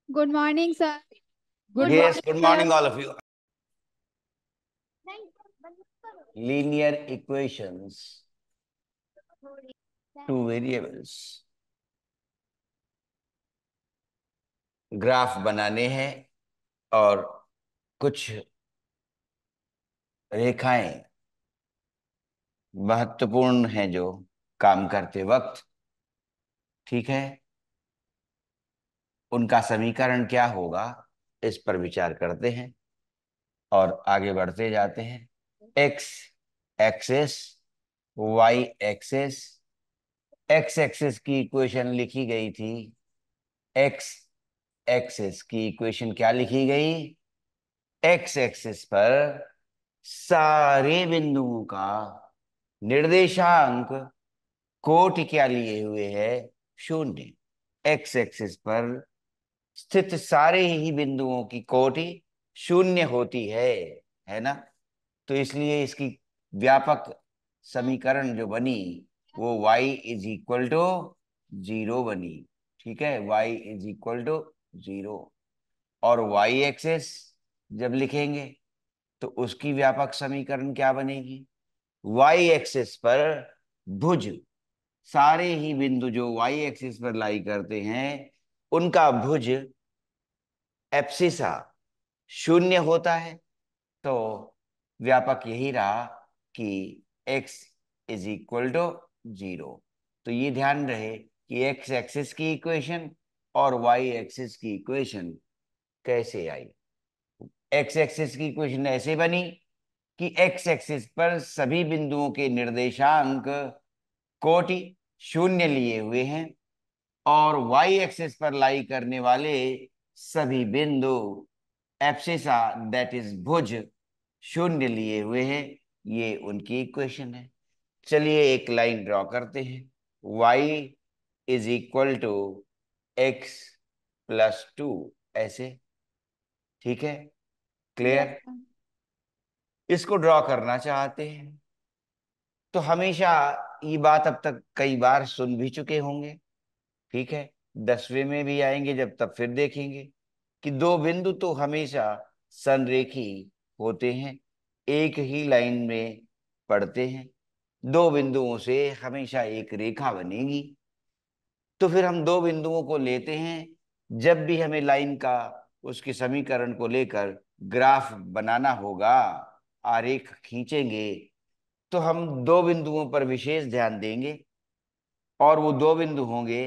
Good morning, sir. Good Yes, morning, good sir. morning, all of you. Linear equations, two variables. Graph बनाने हैं और कुछ रेखाएं महत्वपूर्ण हैं जो काम करते वक्त, ठीक है, उनका समीकरण क्या होगा इस पर विचार करते हैं और आगे बढ़ते जाते हैं। X axis, y axis, x axis की इक्वेशन लिखी गई थी। एक्स एक्सेस की इक्वेशन क्या लिखी गई? एक्स एक्सिस पर सारे बिंदुओं का निर्देशांक कोटि क्या लिए हुए है? शून्य। एक्स एक्सिस पर स्थित सारे ही बिंदुओं की कोटि शून्य होती है ना? तो इसलिए इसकी व्यापक समीकरण जो बनी वो y इज इक्वल टू 0 बनी। ठीक है, y इज इक्वल टू 0। और y एक्सेस जब लिखेंगे तो उसकी व्यापक समीकरण क्या बनेगी? y एक्सिस पर भुज, सारे ही बिंदु जो y एक्सिस पर लाई करते हैं उनका भुज एप्सिसा शून्य होता है। तो व्यापक यही रहा कि x इज इक्वल टू 0। तो ये ध्यान रहे कि x एक्सिस की इक्वेशन और y एक्सिस की इक्वेशन कैसे आई। x एक्सिस की इक्वेशन ऐसे बनी कि x एक्सिस पर सभी बिंदुओं के निर्देशांक कोटि शून्य लिए हुए हैं और y एक्सिस पर लाई करने वाले सभी बिंदु एब्सिसा दैट इज भुज शून्य लिए हुए हैं। ये उनकी इक्वेशन है। चलिए एक लाइन ड्रॉ करते हैं। y is equal to x plus 2, ऐसे। ठीक है, Yes, क्लियर? sir. इसको ड्रॉ करना चाहते हैं तो हमेशा ये बात अब तक कई बार सुन भी चुके होंगे। ठीक है, 10वें में भी आएंगे जब, तब फिर देखेंगे कि दो बिंदु तो हमेशा संरेखी होते हैं, एक ही लाइन में पड़ते हैं। दो बिंदुओं से हमेशा एक रेखा बनेगी। तो फिर हम दो बिंदुओं को लेते हैं। जब भी हमें लाइन का उसके समीकरण को लेकर ग्राफ बनाना होगा, आरेख खींचेंगे, तो हम दो बिंदुओं पर विशेष ध्यान देंगे और वो दो बिंदु होंगे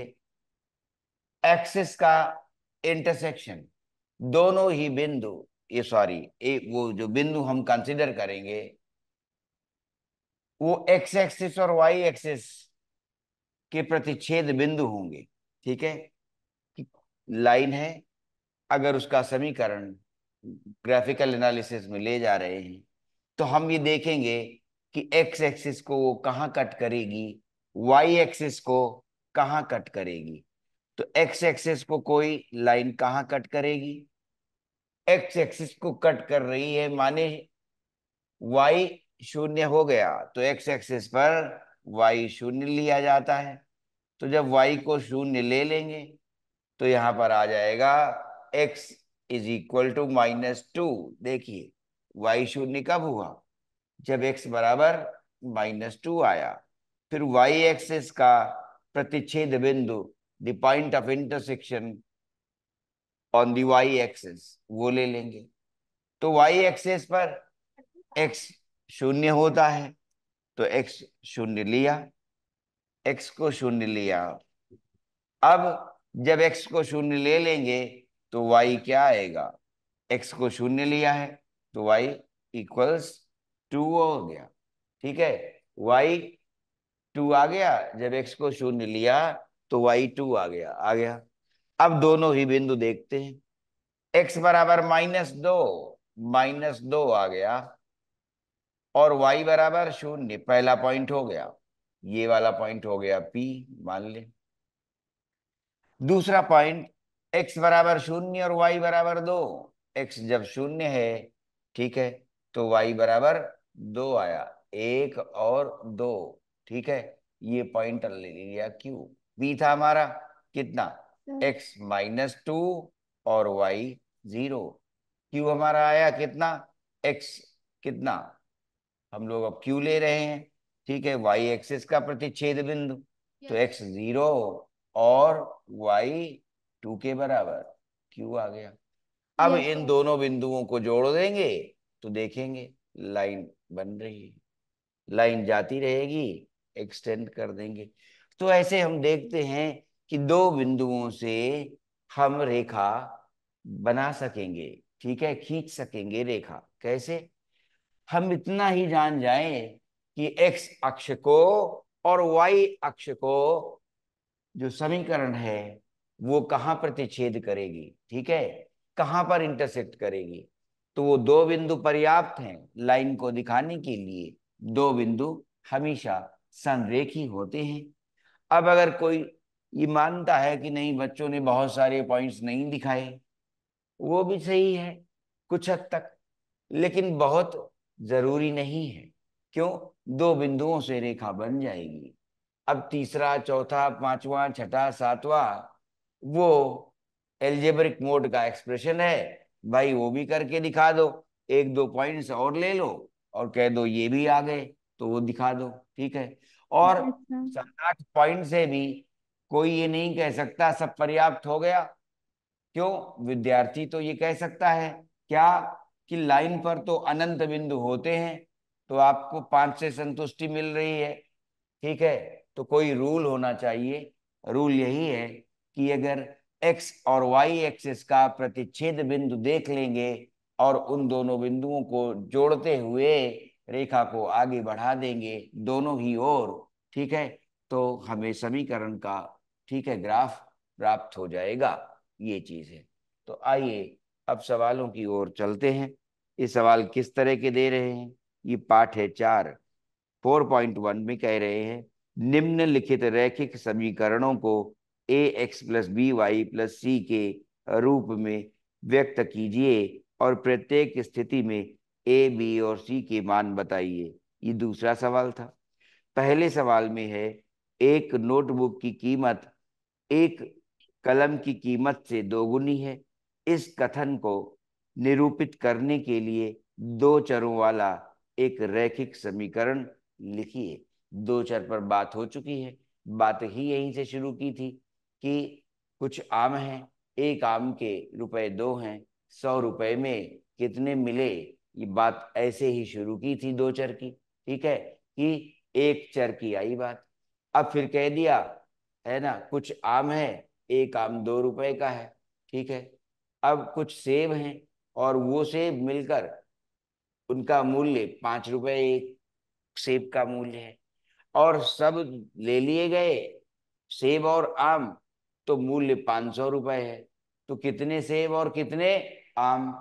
एक्सिस का इंटरसेक्शन। दोनों ही बिंदु, ये सॉरी, वो जो बिंदु हम कंसिडर करेंगे वो एक्स एक्सिस और वाई एक्सिस के प्रतिच्छेद बिंदु होंगे। ठीक है, कि लाइन है, अगर उसका समीकरण ग्राफिकल एनालिसिस में ले जा रहे हैं तो हम ये देखेंगे कि एक्स एक्सिस को वो कहाँ कट करेगी, वाई एक्सिस को कहाँ कट करेगी। तो एक्स एक्सिस को कोई लाइन कहाँ कट करेगी? एक्स एक्सिस को कट कर रही है, माने वाई शून्य हो गया तो एक्स एक्सिस पर वाई शून्य लिया जाता है। तो जब वाई को शून्य ले लेंगे तो यहां पर आ जाएगा x इज इक्वल टू -2। देखिए, y शून्य कब हुआ? जब x बराबर -2 आया। फिर y एक्सिस का प्रतिच्छेद बिंदु, the point of intersection on the y axis, वो ले लेंगे। तो y एक्सिस पर x शून्य होता है तो x शून्य लिया, x को शून्य लिया। अब जब x को शून्य ले लेंगे तो y क्या आएगा? x को शून्य लिया है तो y इक्वल्स 2 हो गया। ठीक है, y 2 आ गया। जब x को शून्य लिया तो y 2 आ गया। अब दोनों ही बिंदु देखते हैं। x बराबर -2, -2 आ गया और y बराबर शून्य, पहला पॉइंट हो गया। ये वाला पॉइंट हो गया P, मान ले। दूसरा पॉइंट, x बराबर शून्य और y बराबर 2। x जब शून्य है, ठीक है, तो y बराबर 2 आया, 1 और 2। ठीक है, ये पॉइंट ले लिया Q। P था हमारा कितना? Sir. x -2 और y 0। क्यू हमारा आया कितना, x कितना, हम लोग अब क्यू ले रहे हैं, ठीक है, y एक्सिस का प्रतिच्छेद बिंदु, तो Yes. x 0 और y 2 के बराबर, क्यू आ गया। अब Yes, इन sir. दोनों बिंदुओं को जोड़ देंगे तो देखेंगे लाइन बन रही है, लाइन जाती रहेगी, एक्सटेंड कर देंगे। तो ऐसे हम देखते हैं कि दो बिंदुओं से हम रेखा बना सकेंगे, ठीक है, खींच सकेंगे रेखा। कैसे, हम इतना ही जान जाएं कि एक्स अक्ष को और वाई अक्ष को जो समीकरण है वो कहाँ प्रतिच्छेद करेगी, ठीक है, कहाँ पर इंटरसेक्ट करेगी। तो वो दो बिंदु पर्याप्त हैं लाइन को दिखाने के लिए, दो बिंदु हमेशा संरेखी होते हैं। अब अगर कोई ये मानता है कि नहीं बच्चों ने बहुत सारे पॉइंट्स नहीं दिखाए, वो भी सही है कुछ हद तक, लेकिन बहुत जरूरी नहीं है। क्यों, दो बिंदुओं से रेखा बन जाएगी। अब तीसरा चौथा पांचवा छठा सातवां वो एल्जेब्रिक मोड का एक्सप्रेशन है भाई, वो भी करके दिखा दो, एक दो पॉइंट्स और ले लो और कह दो ये भी आ गए तो वो दिखा दो, ठीक है। और Yes, sir. 7-8 पॉइंट से भी कोई ये नहीं कह सकता सब पर्याप्त हो गया। क्यों, विद्यार्थी तो ये कह सकता है क्या कि लाइन पर तो अनंत बिंदु होते हैं, तो आपको 5 से संतुष्टि मिल रही है, ठीक है। तो कोई रूल होना चाहिए, रूल यही है कि अगर x और y एक्सिस का प्रतिच्छेद बिंदु देख लेंगे और उन दोनों बिंदुओं को जोड़ते हुए रेखा को आगे बढ़ा देंगे दोनों ही ओर, ठीक है, तो हमें समीकरण का, ठीक है, ग्राफ प्राप्त हो जाएगा। ये चीज है। तो आइए अब सवालों की ओर चलते हैं। ये सवाल किस तरह के दे रहे हैं, ये पाठ है 4, 4.1 में कह रहे हैं निम्नलिखित रैखिक समीकरणों को A X plus B Y plus C के रूप में व्यक्त कीजिए और प्रत्येक स्थिति में ए बी और सी के मान बताइए। ये दूसरा सवाल था। पहले सवाल में है एक नोटबुक की कीमत एक कलम की कीमत से दोगुनी है। इस कथन को निरूपित करने के लिए दो चरों वाला एक रैखिक समीकरण लिखिए। दो चर पर बात हो चुकी है, बात ही यहीं से शुरू की थी कि कुछ आम हैं, एक आम के रुपए 2 हैं, 100 रुपए में कितने मिले, ये बात ऐसे ही शुरू की थी दो चर की, ठीक है, कि एक चर की आई बात। अब फिर कह दिया है ना, कुछ आम है, एक आम 2 रुपए का है, ठीक है। अब कुछ सेब हैं और वो सेब मिलकर उनका मूल्य 5 रुपए एक सेब का मूल्य है, और सब ले लिए गए सेब और आम, तो मूल्य 500 रुपए है। तो कितने सेब और कितने आम,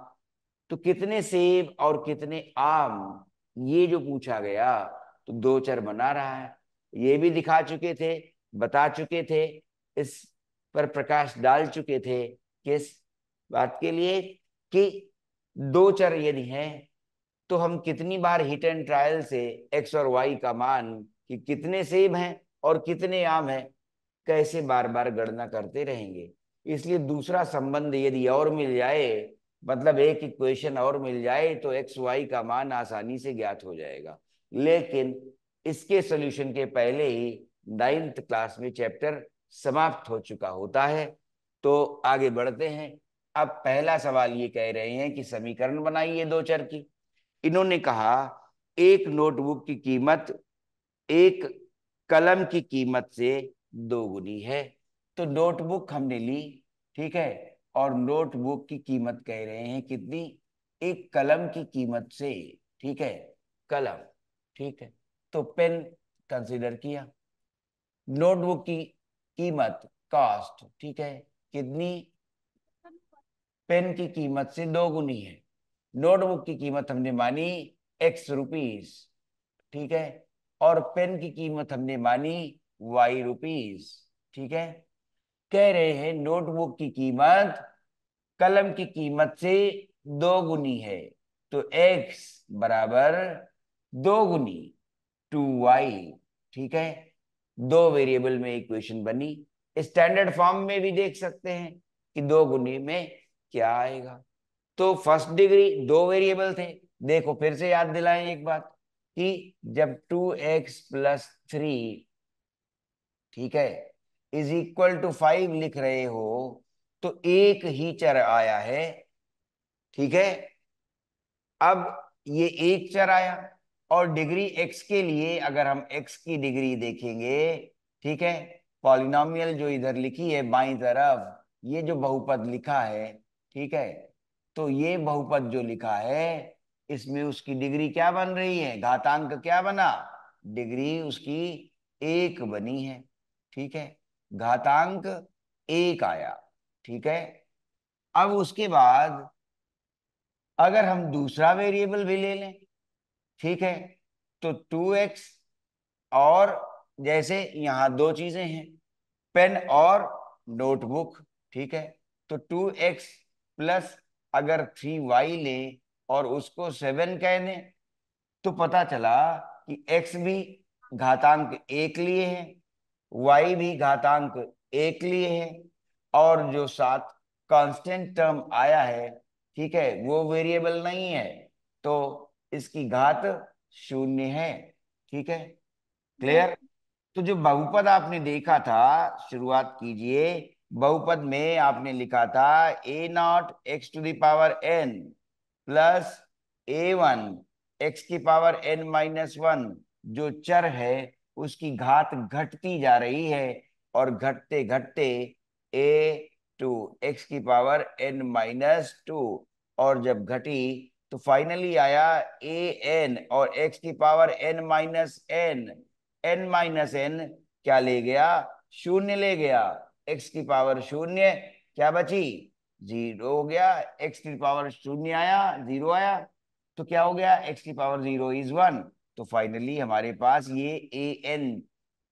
तो कितने सेब और कितने आम, ये जो पूछा गया, तो दो चर बना रहा है। ये भी दिखा चुके थे, बता चुके थे, इस पर प्रकाश डाल चुके थे, किस बात के लिए कि दो चर यदि हैं तो हम कितनी बार हिट एंड ट्रायल से एक्स और वाई का मान कि कितने सेब हैं और कितने आम हैं कैसे बार बार गणना करते रहेंगे। इसलिए दूसरा संबंध यदि और मिल जाए, मतलब एक इक्वेशन और मिल जाए, तो एक्स वाई का मान आसानी से ज्ञात हो जाएगा। लेकिन इसके सॉल्यूशन के पहले ही 9th क्लास में चैप्टर समाप्त हो चुका होता है। तो आगे बढ़ते हैं। अब पहला सवाल ये कह रहे हैं कि समीकरण बनाइए दो चर की। इन्होंने कहा एक नोटबुक की कीमत एक कलम की कीमत से दोगुनी है। तो नोटबुक हमने ली, ठीक है, और नोटबुक की कीमत कह रहे हैं कितनी, एक कलम की कीमत से, ठीक है, कलम, ठीक है, तो पेन कंसीडर किया। नोटबुक की कीमत कॉस्ट, ठीक है, कितनी, पेन की कीमत से दोगुनी है। नोटबुक की कीमत हमने मानी x रुपीस, ठीक है, और पेन की कीमत हमने मानी y रुपीस, ठीक है। कह रहे हैं नोटबुक की कीमत कलम की कीमत से दोगुनी है, तो x बराबर दोगुनी 2y, ठीक है। दो वेरिएबल में इक्वेशन बनी। स्टैंडर्ड फॉर्म में भी देख सकते हैं कि दो गुनी में क्या आएगा। तो फर्स्ट डिग्री दो वेरिएबल थे। देखो फिर से याद दिलाएं एक बात कि जब 2x+3, ठीक है, इज इक्वल टू 5 लिख रहे हो तो एक ही चर आया है, ठीक है। अब ये एक चर आया और डिग्री x के लिए अगर हम x की डिग्री देखेंगे, ठीक है, पॉलिनॉमियल जो इधर लिखी है बाईं तरफ, ये जो बहुपद लिखा है, ठीक है, तो ये बहुपद जो लिखा है इसमें उसकी डिग्री क्या बन रही है, घातांक क्या बना, डिग्री उसकी एक बनी है, ठीक है, घातांक एक आया, ठीक है। अब उसके बाद अगर हम दूसरा वेरिएबल भी ले लें, ठीक है, तो 2x, और जैसे यहाँ दो चीजें हैं, पेन और नोटबुक, ठीक है, तो 2x+ अगर 3y ले और उसको 7 कह दें तो पता चला कि x भी घातांक एक लिए है, y भी घातांक एक लिए है, और जो साथ कांस्टेंट टर्म आया है, ठीक है, वो वेरिएबल नहीं है, तो इसकी घात शून्य है, ठीक है। यस। क्लियर। तो जो बहुपद आपने देखा था, शुरुआत कीजिए, बहुपद में आपने लिखा था a0 x⁴n plus a1 x⁻n−1, जो चर है उसकी घात घटती जा रही है, और घटते घटते a2 x⁻n−2, और जब घटी तो फाइनली आया an, और x⁻n−n, n-n क्या ले गया, शून्य ले गया, x⁻0 क्या बची, जीरो हो गया, x⁻0 आया, जीरो आया, तो क्या हो गया, x⁻0 = 1। तो फाइनली हमारे पास ये an,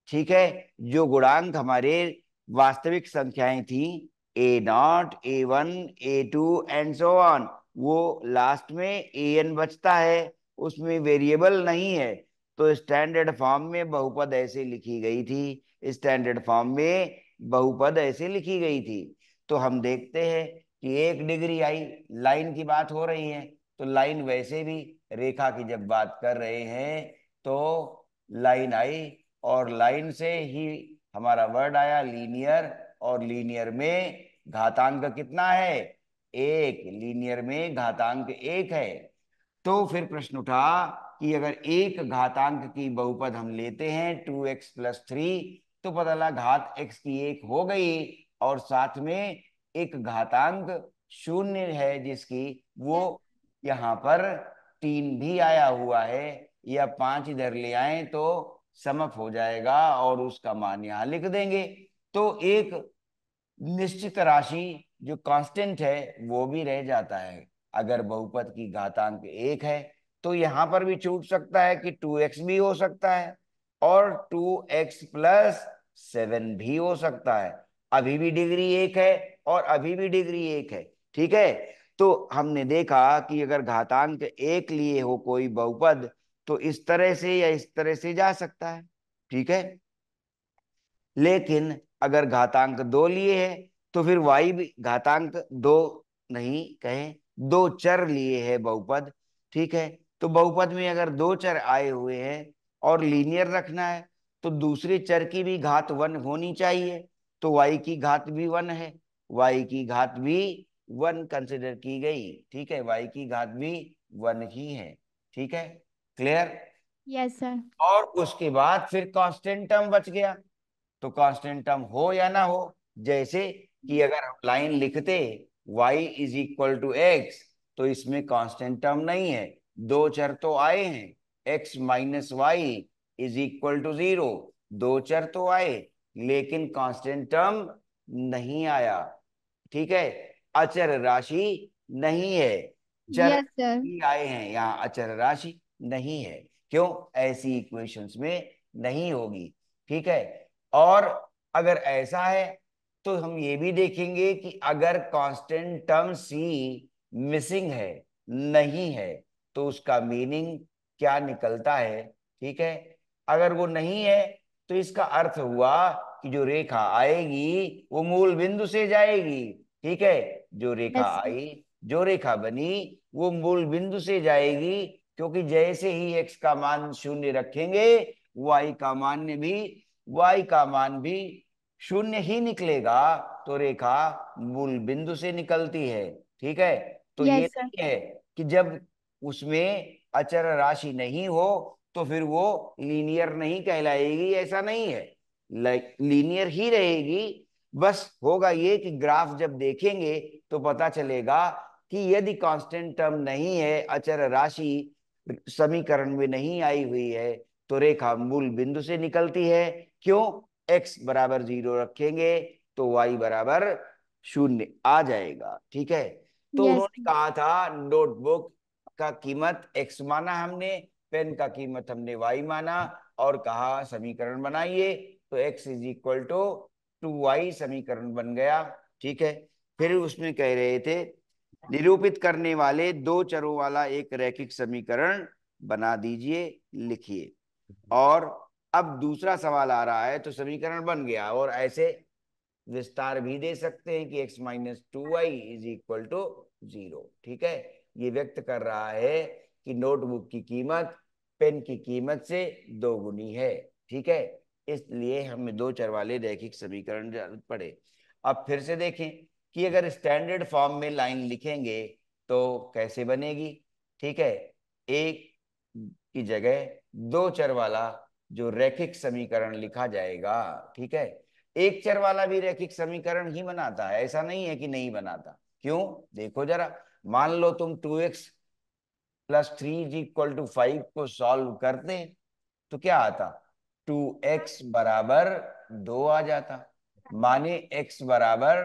ठीक है, जो गुणांक हमारे वास्तविक संख्याएं थी, a0 a1 a2 and so on, वो लास्ट में an बचता है, उसमें वेरिएबल नहीं है। तो स्टैंडर्ड फॉर्म में बहुपद ऐसे लिखी गई थी, स्टैंडर्ड फॉर्म में बहुपद ऐसे लिखी गई थी। तो हम देखते हैं कि एक डिग्री आई, लाइन की बात हो रही है, तो लाइन वैसे भी रेखा की जब बात कर रहे हैं तो लाइन आई, और लाइन से ही हमारा वर्ड आया लीनियर, और लीनियर में घातांक कितना है, एक, लीनियर में घातांक एक है। तो फिर प्रश्न उठा कि अगर एक घातांक की बहुपद हम लेते हैं 2x+3, तो पता लगा घात x की एक हो गई, और साथ में एक घातांक शून्य है जिसकी वो यस। यहाँ पर 3 भी आया हुआ है, या 5 इधर ले आए तो समप हो जाएगा और उसका मान यहाँ लिख देंगे। तो एक निश्चित राशि जो कांस्टेंट है वो भी रह जाता है। अगर बहुपद की घातांक एक है तो यहां पर भी छूट सकता है कि 2x भी हो सकता है, और 2x+7 भी हो सकता है, अभी भी डिग्री एक है और अभी भी डिग्री एक है, ठीक है। तो हमने देखा कि अगर घातांक एक लिए हो कोई बहुपद तो इस तरह से या इस तरह से जा सकता है, ठीक है, लेकिन अगर घातांक दो लिए है तो फिर y भी घातांक दो नहीं कहें, दो चर लिए है बहुपद, ठीक है। तो बहुपद में अगर दो चर आए हुए हैं और लीनियर रखना है तो दूसरे चर की भी घात 1 होनी चाहिए, तो y की घात भी 1 है, y की घात भी 1 कंसिडर की गई, ठीक है, y की घात भी 1 ही है, ठीक है। क्लियर। Yes sir. और उसके बाद फिर कांस्टेंट टर्म बच गया। तो कांस्टेंट टर्म हो या ना हो, जैसे कि अगर हम लाइन लिखते y = x, तो इसमें कांस्टेंट टर्म नहीं है, दो चर तो आए हैं, x-y = 0, दो चर तो आए, लेकिन कांस्टेंट टर्म नहीं आया, ठीक है, अचर राशि नहीं है, चर यस सर। ही आए हैं, यहाँ अचर राशि नहीं है। क्यों, ऐसी इक्वेशंस में नहीं होगी, ठीक है। और अगर ऐसा है तो हम ये भी देखेंगे कि अगर कांस्टेंट टर्म सी मिसिंग है, नहीं है, तो उसका मीनिंग क्या निकलता है, ठीक है। अगर वो नहीं है तो इसका अर्थ हुआ कि जो रेखा आएगी वो मूल बिंदु से जाएगी, ठीक है, जो रेखा यस सर। आई, जो रेखा बनी, वो मूल बिंदु से जाएगी, क्योंकि जैसे ही एक्स का मान शून्य रखेंगे, वाई का मान भी वाई का मान भी शून्य ही निकलेगा। तो रेखा मूल बिंदु से निकलती है। ठीक है, तो ये यस सर। नहीं है कि जब उसमें अचर राशि नहीं हो तो फिर वो लीनियर नहीं कहलाएगी, ऐसा नहीं है। लीनियर ही रहेगी। बस होगा ये कि ग्राफ जब देखेंगे तो पता चलेगा कि यदि कांस्टेंट टर्म नहीं है, अचर राशि समीकरण में नहीं आई हुई है, तो रेखा मूल बिंदु से निकलती है। क्यों? x बराबर 0 रखेंगे तो y बराबर 0 आ जाएगा। ठीक है, तो यस उन्होंने कहा था नोटबुक का कीमत x माना हमने, पेन का कीमत हमने y माना, और कहा समीकरण बनाइए। तो x is equal to 2y समीकरण बन गया। ठीक है, फिर उसमें कह रहे थे निरूपित करने वाले दो चरों वाला एक रैखिक समीकरण बना दीजिए, लिखिए। और अब दूसरा सवाल आ रहा है, तो समीकरण बन गया, और ऐसे विस्तार भी दे सकते हैं कि x-2y = 0। ठीक है, ये व्यक्त कर रहा है कि नोटबुक की कीमत पेन की कीमत से दोगुनी है। ठीक है, इसलिए हमें दो चर वाले रैखिक समीकरण जरूरत पड़े। अब फिर से देखें कि अगर स्टैंडर्ड फॉर्म में लाइन लिखेंगे तो कैसे बनेगी। ठीक है, एक की जगह दो चर वाला जो रैखिक समीकरण लिखा जाएगा। ठीक है, एक चर वाला भी रैखिक समीकरण ही बनाता है, ऐसा नहीं है कि नहीं बनाता। क्यों? देखो जरा, मान लो तुम 2x + 3 = 5 को सॉल्व करते तो क्या आता? 2x बराबर 2 आ जाता, माने x बराबर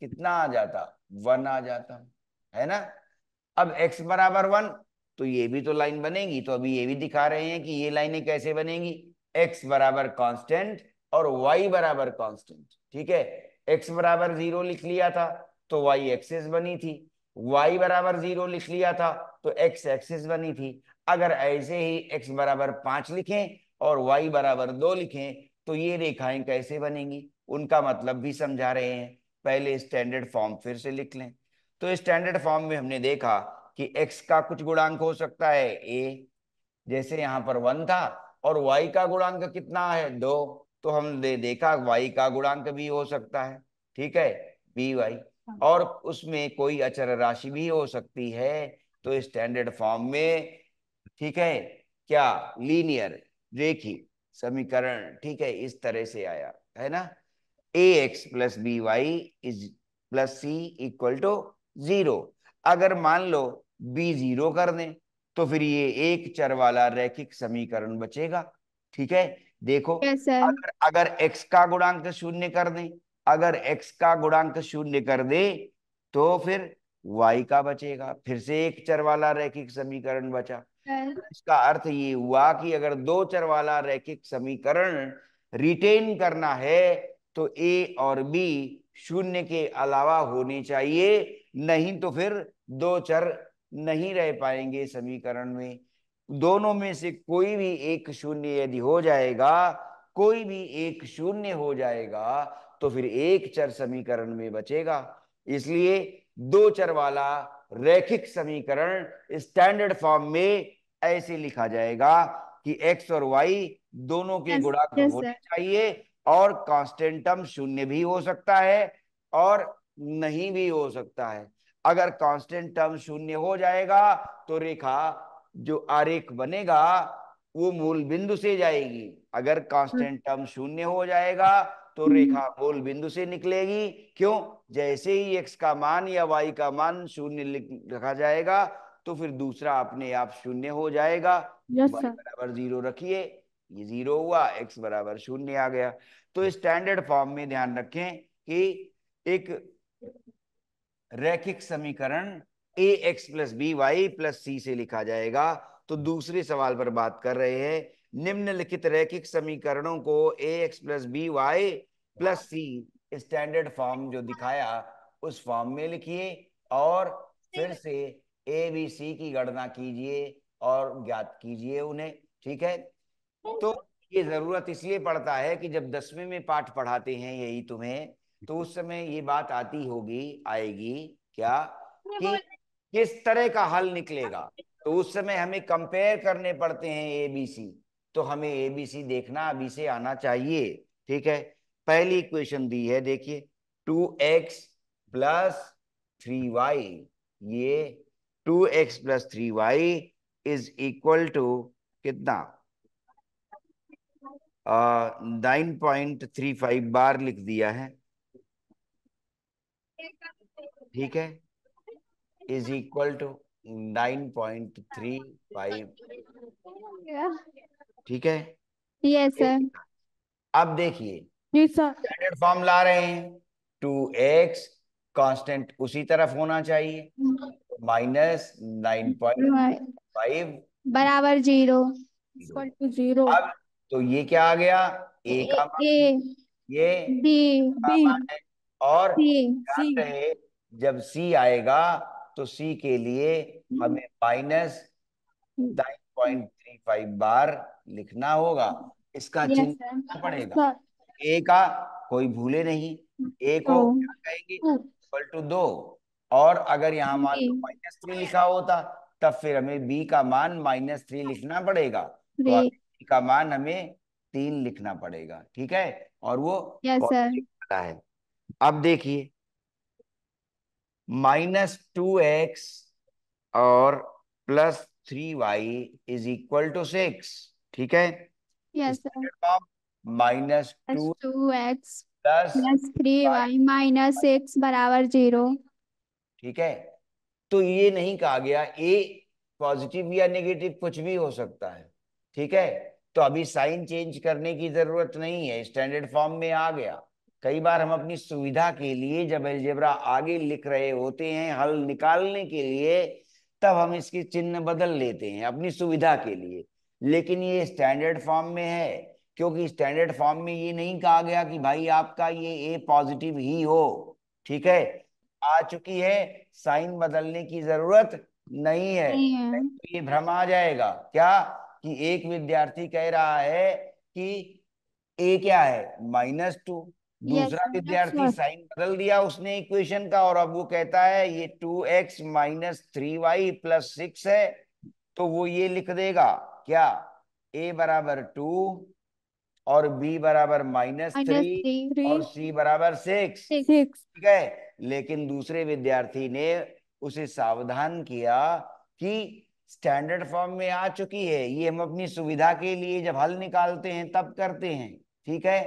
कितना आ जाता? 1 आ जाता, है ना। अब x बराबर 1, तो ये भी तो लाइन बनेगी। तो अभी ये भी दिखा रहे हैं कि ये लाइनें कैसे बनेगी। x बराबर कांस्टेंट और y बराबर कांस्टेंट। ठीक है, x बराबर 0 लिख लिया था तो y एक्सिस बनी थी, y बराबर 0 लिख लिया था तो x एक्सिस बनी थी। अगर ऐसे ही x बराबर 5 लिखें और y बराबर 2 लिखें तो ये रेखाएं कैसे बनेंगी, उनका मतलब भी समझा रहे हैं। पहले स्टैंडर्ड फॉर्म फिर से लिख लें। तो स्टैंडर्ड फॉर्म में हमने देखा कि x का कुछ गुणांक हो सकता है a, जैसे यहां पर 1 था, और y का गुणांक कितना है? 2। तो हमने देखा y का गुणांक भी हो सकता है। ठीक है, by, और उसमें कोई अचर राशि भी हो सकती है। तो स्टैंडर्ड फॉर्म में, ठीक है, क्या लीनियर रेखी समीकरण, ठीक है, इस तरह से आया, है ना। ax + by + c = 0। अगर मान लो b 0 कर दें तो फिर ये एक चर वाला रैखिक समीकरण बचेगा। ठीक है, देखो, यस सर। अगर अगर x का गुणांक शून्य कर दें, अगर x का गुणांक शून्य कर दे तो फिर y का बचेगा, फिर से एक चर वाला रैखिक समीकरण बचा। इसका अर्थ ये हुआ कि अगर दो चर वाला रैखिक समीकरण रिटेन करना है तो ए और बी शून्य के अलावा होने चाहिए, नहीं तो फिर दो चर नहीं रह पाएंगे समीकरण में। दोनों में से कोई भी एक शून्य यदि हो जाएगा, कोई भी एक शून्य हो जाएगा, तो फिर एक चर समीकरण में बचेगा। इसलिए दो चर वाला रैखिक समीकरण स्टैंडर्ड फॉर्म में ऐसे लिखा जाएगा कि x और y दोनों के यस गुणांक यस होने सर। चाहिए, और कांस्टेंट टर्म शून्य भी हो सकता है और नहीं भी हो सकता है। अगर कांस्टेंट टर्म शून्य हो जाएगा तो रेखा जो आरेख बनेगा वो मूल बिंदु से जाएगी। अगर कांस्टेंट टर्म शून्य हो जाएगा तो रेखा मूल बिंदु से निकलेगी। क्यों? जैसे ही x का मान या y का मान शून्य रखा जाएगा तो फिर दूसरा अपने आप शून्य हो जाएगा। Yes y sir. बराबर 0 रखिए, ये 0 हुआ, x बराबर 0 आ गया। तो स्टैंडर्ड फॉर्म में ध्यान रखें कि एक रैखिक समीकरण ax + by + c से लिखा जाएगा। तो दूसरे सवाल पर बात कर रहे हैं, निम्नलिखित रैखिक समीकरणों को ax + by + c standard form जो दिखाया उस फॉर्म में लिखिए, और फिर से ए बी सी की गणना कीजिए और ज्ञात कीजिए उन्हें। ठीक है, तो ये जरूरत इसलिए पड़ता है कि जब 10वीं में पाठ पढ़ाते हैं यही तुम्हें, तो उस समय ये बात आती होगी, आएगी क्या, कि किस तरह का हल निकलेगा। तो उस समय हमें कंपेयर करने पड़ते हैं ए बी सी। तो हमें ए बी सी देखना अभी से आना चाहिए। ठीक है, पहली इक्वेशन दी है, देखिए 2x+3y, ये 2x+3y इज इक्वल टू कितना, 9.35 बार लिख दिया है। ठीक है, इज इक्वल टू 9.35। ठीक है, यस ये सर। लिखा। अब देखिए जी सर। स्टैंडर्ड फॉर्म ला रहे हैं, 2x कांस्टेंट उसी तरफ होना चाहिए, -9.5। बराबर 0 इक्वल टू 0। अब तो ये क्या आ गया, ए ए का ए मान, ये बी का बी मान है। और सी सी। ध्यान रहे, जब सी आएगा तो सी के लिए हमें -9.35 बार लिखना होगा। इसका चिन्ह यस सर। लिखना पड़ेगा। सर ए का कोई भूले नहीं, ए टू को क्या कहेंगे, इक्वल टू 2। और अगर यहाँ मान थ्री लो -3 लिखा होता, तब फिर हमें बी का मान -3 लिखना पड़ेगा। तो थ्री। आगे बी का मान हमें 3 लिखना पड़ेगा। ठीक है, और वो यस सर। पॉजिटिव वाला है। अब देखिए -2x और +3y इज इक्वल टू 6। ठीक है, yes sir. Standard form -2 2x plus plus three 3y। Y minus 6 बराबर 0। ठीक है, तो ये नहीं कहा गया ए पॉजिटिव या नेगेटिव, कुछ भी हो सकता है। ठीक है, तो अभी साइन चेंज करने की जरूरत नहीं है, स्टैंडर्ड फॉर्म में आ गया। कई बार हम अपनी सुविधा के लिए जब अलजेब्रा आगे लिख रहे होते हैं हल निकालने के लिए, तब हम इसके चिन्ह बदल लेते हैं अपनी सुविधा के लिए। लेकिन ये स्टैंडर्ड फॉर्म में है, क्योंकि स्टैंडर्ड फॉर्म में ये नहीं कहा गया कि भाई आपका ये ए पॉजिटिव ही हो। ठीक है, आ चुकी है, साइन बदलने की जरूरत नहीं है। नहीं है। नहीं तो ये भ्रम आ जाएगा क्या, कि एक विद्यार्थी कह रहा है कि ए क्या है -2, यस दूसरा सर। यस विद्यार्थी सर। साइन बदल दिया उसने इक्वेशन का, और अब वो कहता है ये 2x-3y+6 है। तो वो ये लिख देगा क्या, ए बराबर 2 और बी बराबर -3 -3 और सी बराबर 6। 6। ठीक है, लेकिन दूसरे विद्यार्थी ने उसे सावधान किया कि स्टैंडर्ड फॉर्म में आ चुकी है, ये हम अपनी सुविधा के लिए जब हल निकालते हैं तब करते हैं। ठीक है,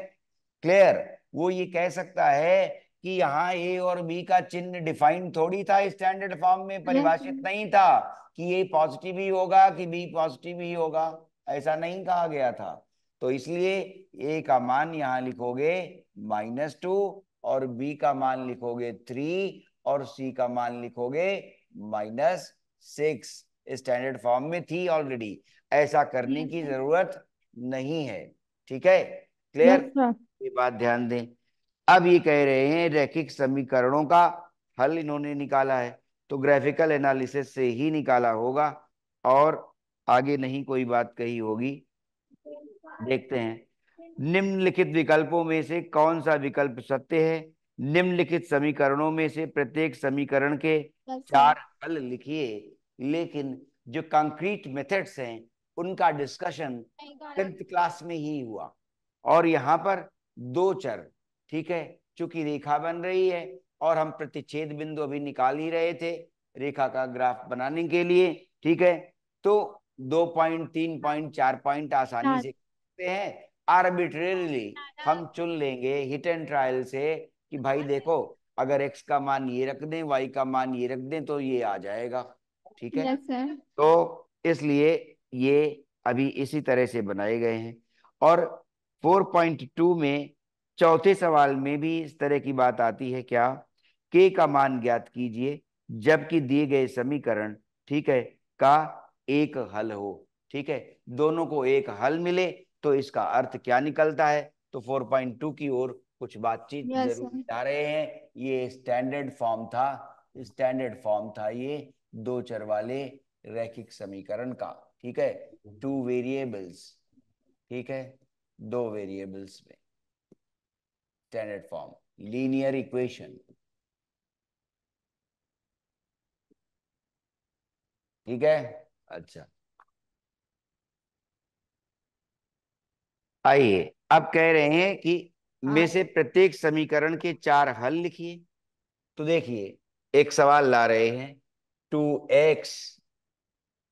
क्लियर। वो ये कह सकता है कि यहाँ ए और बी का चिन्ह डिफाइन थोड़ी था, स्टैंडर्ड फॉर्म में यस परिभाषित नहीं था कि ए पॉजिटिव ही होगा कि बी पॉजिटिव ही होगा, ऐसा नहीं कहा गया था। तो इसलिए ए का मान यहाँ लिखोगे -2 और बी का मान लिखोगे 3 और सी का मान लिखोगे -6। स्टैंडर्ड फॉर्म में थी ऑलरेडी, ऐसा करने की सर। जरूरत नहीं है। ठीक है, यस क्लियर, सर। ये बात ध्यान दें। अब ये कह रहे हैं रैखिक समीकरणों का हल इन्होंने निकाला है, तो ग्राफिकल एनालिसिस से ही निकाला होगा, और आगे नहीं कोई बात कही होगी। देखते हैं, निम्नलिखित विकल्पों में से कौन सा विकल्प सत्य है। निम्नलिखित समीकरणों में से प्रत्येक समीकरण के यस सर। 4 हल लिखिए। लेकिन जो कंक्रीट मेथड्स हैं उनका डिस्कशन 10th क्लास में ही हुआ, और यहाँ पर 2 चर। ठीक है, चूंकि रेखा बन रही है और हम प्रतिच्छेद बिंदु अभी निकाल ही रहे थे रेखा का ग्राफ बनाने के लिए। ठीक है, तो 2 पॉइंट, 3 पॉइंट, 4 पॉइंट आसानी से सकते हैं। आर्बिट्रेरीली हम चुन लेंगे हिट एंड ट्रायल से कि भाई देखो, अगर एक्स का मान ये रख दें, वाई का मान ये रख दें, तो ये आ जाएगा। ठीक है, यस सर। तो इसलिए ये अभी इसी तरह से बनाए गए हैं। और 4.2 में चौथे सवाल में भी इस तरह की बात आती है क्या, के का मान ज्ञात कीजिए जबकि दिए गए समीकरण, ठीक है, का एक हल हो। ठीक है, दोनों को एक हल मिले तो इसका अर्थ क्या निकलता है। तो 4.2 की ओर कुछ बातचीत यस जरूर सर। जा रहे हैं। ये स्टैंडर्ड फॉर्म था, स्टैंडर्ड फॉर्म था ये 2 चर वाले रैखिक समीकरण का। ठीक है, 2 वेरिएबल्स। ठीक है, 2 वेरिएबल्स में स्टैंडर्ड फॉर्म लीनियर इक्वेशन। ठीक है। अच्छा, आइए अब कह रहे हैं कि में हाँ। से प्रत्येक समीकरण के चार हल लिखिए। तो देखिए, एक सवाल ला रहे हैं, 2x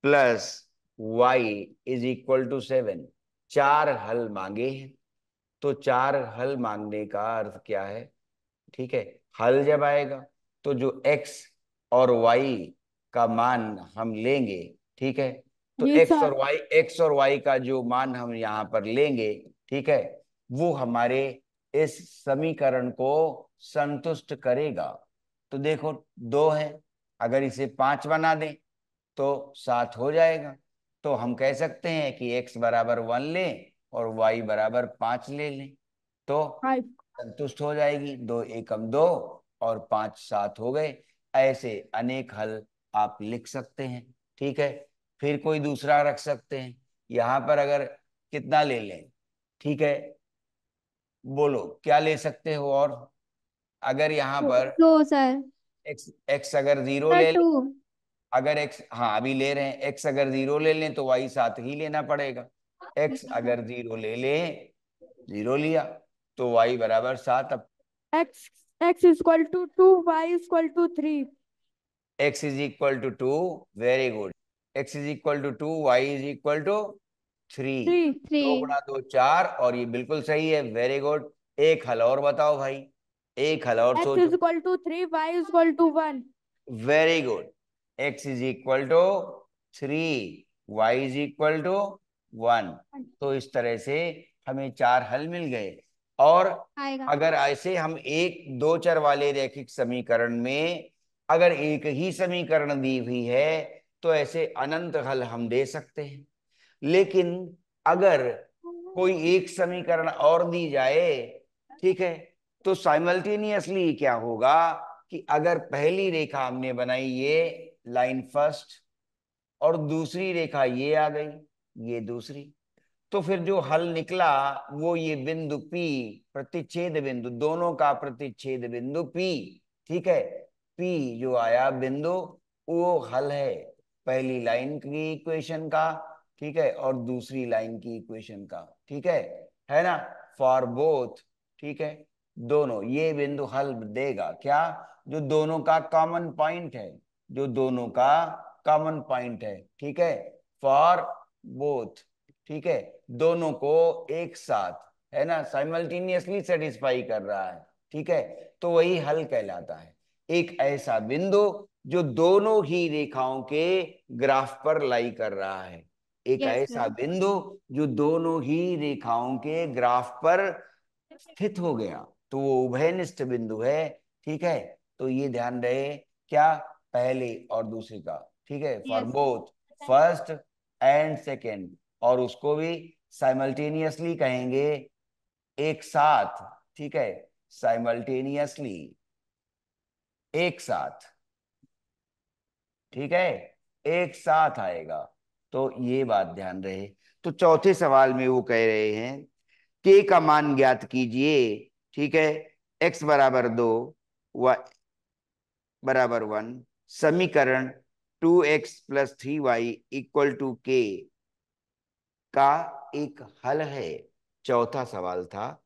plus y is equal to 7। चार हल मांगे हैं। तो चार हल मांगने का अर्थ क्या है? ठीक है, हल जब आएगा तो जो x और y का मान हम लेंगे, ठीक है, तो जी सर। x और y का जो मान हम यहाँ पर लेंगे, ठीक है, वो हमारे इस समीकरण को संतुष्ट करेगा। तो देखो, दो है, अगर इसे पांच बना दें तो सात हो जाएगा। तो हम कह सकते हैं कि x बराबर 1 लें और y बराबर 5 ले लें, तो फाइव। संतुष्ट हो जाएगी। दो एकम दो और पांच सात हो गए। ऐसे अनेक हल आप लिख सकते हैं। ठीक है, फिर कोई दूसरा रख सकते हैं। यहाँ पर अगर कितना ले लें? ठीक है, बोलो क्या ले सकते हो? और अगर यहाँ पर दो सर। एक्स एक्स अगर जीरो सर ले लें, टू। अगर एक्स, हाँ अभी ले रहे हैं, एक्स अगर जीरो ले लें तो वाई सात ही लेना पड़ेगा। एक्स अगर जीरो ले लें, जीरो लिया, तो वाई बराबर सात। अब x x equal to two, y equal to three. x is equal to two, very good. x is equal to two, y is equal to three. Three three. दो गुणा दो चार, और ये बिल्कुल सही है, वेरी गुड। एक हल और बताओ भाई, एक हल और एक्स सोचो। Equal to three, y equal to one. Very good. x is equal to three, y is equal to one. तो इस तरह से हमें चार हल मिल गए। और आएगा। अगर ऐसे हम एक दो चर वाले रैखिक समीकरण में अगर एक ही समीकरण दी हुई है तो ऐसे अनंत हल हम दे सकते हैं। लेकिन अगर कोई एक समीकरण और दी जाए, ठीक है, तो साइमल्टेनियसली क्या होगा कि अगर पहली रेखा हमने बनाई, ये लाइन फर्स्ट, और दूसरी रेखा ये आ गई, ये दूसरी, तो फिर जो हल निकला वो ये बिंदु P, प्रतिच्छेद बिंदु, दोनों का प्रतिच्छेद बिंदु P। ठीक है, P जो आया बिंदु, वो हल है पहली लाइन की इक्वेशन का, ठीक है, और दूसरी लाइन की इक्वेशन का। ठीक है ना, फॉर बोथ। ठीक है, दोनों ये बिंदु हल देगा क्या? जो दोनों का कॉमन पॉइंट है, जो दोनों का कॉमन पॉइंट है। ठीक है, फॉर बोथ। ठीक है, दोनों को एक साथ, है ना, साइमल्टेनियसली सेटिस्फाई कर रहा है। ठीक है, तो वही हल कहलाता है। एक ऐसा बिंदु जो दोनों ही रेखाओं के ग्राफ पर लाई कर रहा है, एक यस ऐसा सर। बिंदु जो दोनों ही रेखाओं के ग्राफ पर स्थित हो गया, तो वो उभयनिष्ठ बिंदु है। ठीक है, तो ये ध्यान रहे, क्या? पहले और दूसरे का। ठीक है, for yes. Both first and second, और उसको भी साइमल्टेनियसली कहेंगे, एक साथ। ठीक है, साइमल्टेनियसली, एक साथ। ठीक है, एक साथ आएगा। तो ये बात ध्यान रहे। तो चौथे सवाल में वो कह रहे हैं, के का मान ज्ञात कीजिए। ठीक है, x बराबर दो, y बराबर वन, समीकरण 2x plus 3y equal to के का एक हल है। चौथा सवाल था,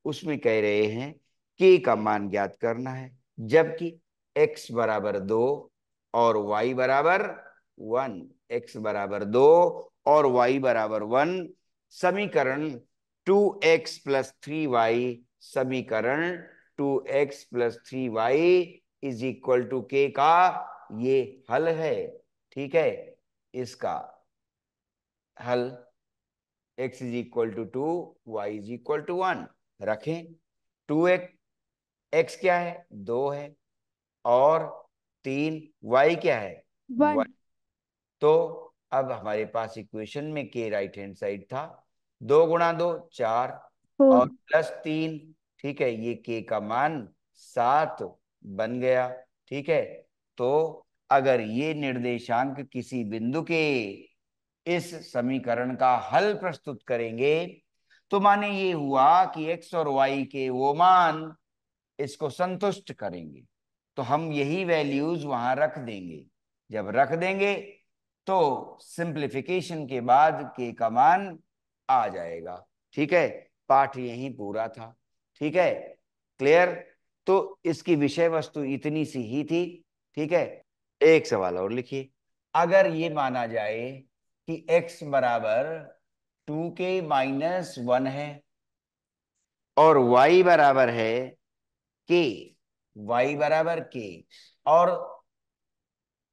उसमें कह रहे हैं के का मान ज्ञात करना है, जबकि x बराबर दो और y बराबर वन, x बराबर दो और y बराबर वन, समीकरण 2x प्लस 3y, समीकरण 2x plus 3y is equal to के का ये हल है। ठीक है, इसका हल x is equal to two, y is equal to one रखें। टू एक्स क्या है? दो है, और तीन, वाई क्या है? वन। वन। तो अब हमारे पास इक्वेशन में के राइट हैंड साइड था, दो गुणा दो चार, फोर। और प्लस तीन, ठीक है, ये के का मान सात बन गया। ठीक है, तो अगर ये निर्देशांक किसी बिंदु के इस समीकरण का हल प्रस्तुत करेंगे, तो माने ये हुआ कि एक्स और वाई के वो मान इसको संतुष्ट करेंगे, तो हम यही वैल्यूज वहां रख देंगे। जब रख देंगे तो सिंप्लीफिकेशन के बाद के का मान आ जाएगा। ठीक है, पाठ यही पूरा था। ठीक है, क्लियर। तो इसकी विषय वस्तु इतनी सी ही थी। ठीक है, एक सवाल और लिखिए। अगर ये माना जाए कि x बराबर 2k-1 है और y बराबर है k, y बराबर k, और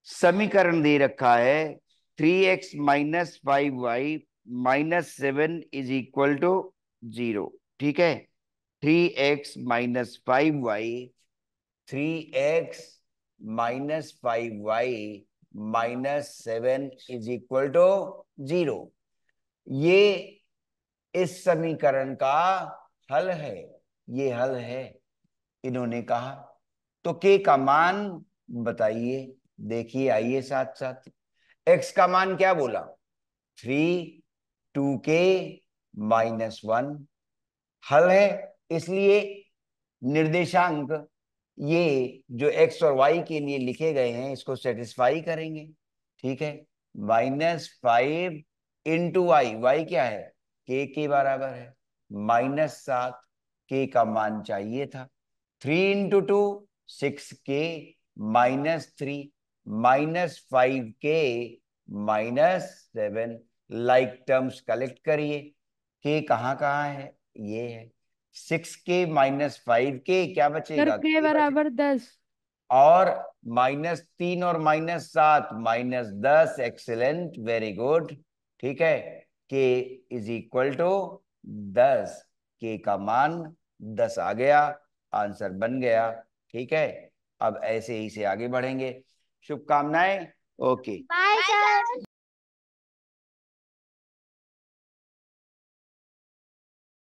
समीकरण दे रखा है 3x-5y-7 = 0। ठीक है, 3x-5y, 3x-5y-7 = 0। ये इस समीकरण का हल है, ये हल है इन्होंने कहा। तो के का मान बताइए, देखिए आइए साथ साथ। एक्स का मान क्या बोला? 3, 2k-1 हल है, इसलिए निर्देशांक ये जो एक्स और वाई के लिए लिखे गए हैं इसको सेटिस्फाई करेंगे। ठीक है, -5 इंटू वाई, वाई क्या है? के बराबर है -7, के का मान चाहिए था। 3 × 2 6k, -3, -5k, -7। Like terms collect करिए। के कहाँ है? ये है। 6k-5k क्या सर बचेगा? के के बचेगा। बराबर 10। और -3 और -7 -10। Excellent, very good. ठीक है, के = 10। के का मान 10 आ गया, आंसर बन गया। ठीक है, अब ऐसे ही से आगे बढ़ेंगे। शुभकामनाएं। ओके। Bye sir.